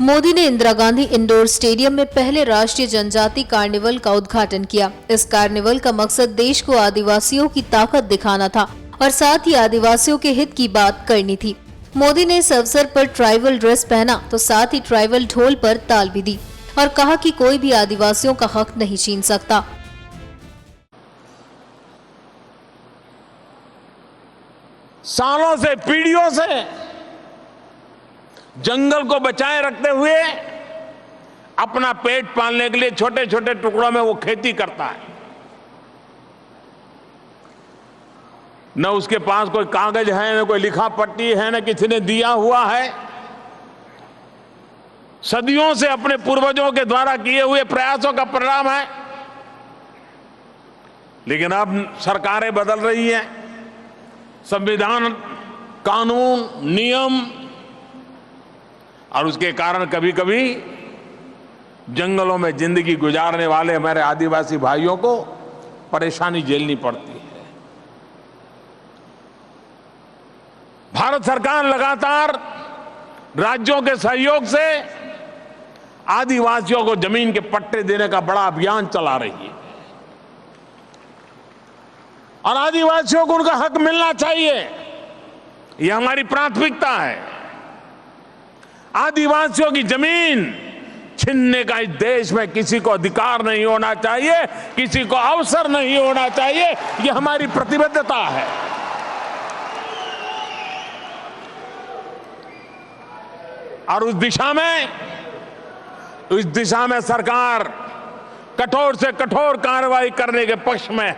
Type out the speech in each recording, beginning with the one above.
मोदी ने Indira Gandhi indoor stadium में पहले राष्ट्रीय जनजाति कार्निवल का उद्घाटन किया। इस कार्निवल का मकसद देश को आदिवासियों की ताकत दिखाना था और साथ ही आदिवासियों के हित की बात करनी थी। मोदी ने इस अवसर पर ट्राइबल ड्रेस पहना तो साथ ही ट्राइबल ढोल पर ताल भी दी और कहा कि कोई भी आदिवासियों का हक नहीं छीन सकता। सालों से, पीढ़ियों से जंगल को बचाए रखते हुए अपना पेट पालने के लिए छोटे छोटे टुकड़ों में वो खेती करता है। न उसके पास कोई कागज है, न कोई लिखा पट्टी है, न किसी ने दिया हुआ है। सदियों से अपने पूर्वजों के द्वारा किए हुए प्रयासों का परिणाम है। लेकिन अब सरकारें बदल रही हैं, संविधान, कानून, नियम, और उसके कारण कभी कभी जंगलों में जिंदगी गुजारने वाले हमारे आदिवासी भाइयों को परेशानी झेलनी पड़ती है। भारत सरकार लगातार राज्यों के सहयोग से आदिवासियों को जमीन के पट्टे देने का बड़ा अभियान चला रही है और आदिवासियों को उनका हक मिलना चाहिए, यह हमारी प्राथमिकता है। आदिवासियों की जमीन छीनने का इस देश में किसी को अधिकार नहीं होना चाहिए, किसी को अवसर नहीं होना चाहिए, यह हमारी प्रतिबद्धता है। और उस दिशा में सरकार कठोर से कठोर कार्रवाई करने के पक्ष में है।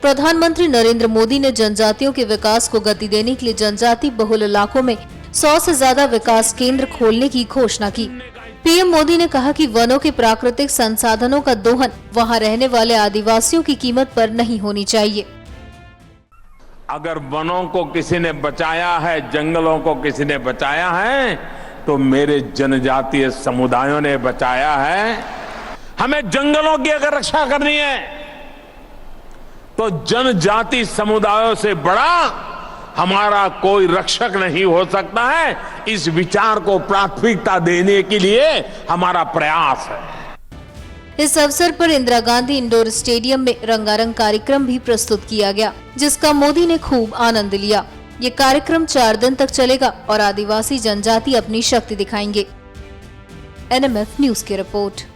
प्रधानमंत्री नरेंद्र मोदी ने जनजातियों के विकास को गति देने के लिए जनजाति बहुल इलाकों में 100 से ज्यादा विकास केंद्र खोलने की घोषणा की। पीएम मोदी ने कहा कि वनों के प्राकृतिक संसाधनों का दोहन वहां रहने वाले आदिवासियों की कीमत पर नहीं होनी चाहिए। अगर वनों को किसी ने बचाया है, जंगलों को किसी ने बचाया है, तो मेरे जनजातीय समुदायों ने बचाया है। हमें जंगलों की अगर रक्षा करनी है तो जनजाति समुदायों से बड़ा हमारा कोई रक्षक नहीं हो सकता है। इस विचार को प्राथमिकता देने के लिए हमारा प्रयास है। इस अवसर पर इंदिरा गांधी इंडोर स्टेडियम में रंगारंग कार्यक्रम भी प्रस्तुत किया गया, जिसका मोदी ने खूब आनंद लिया। ये कार्यक्रम 4 दिन तक चलेगा और आदिवासी जनजाति अपनी शक्ति दिखाएंगे। NMF न्यूज की रिपोर्ट।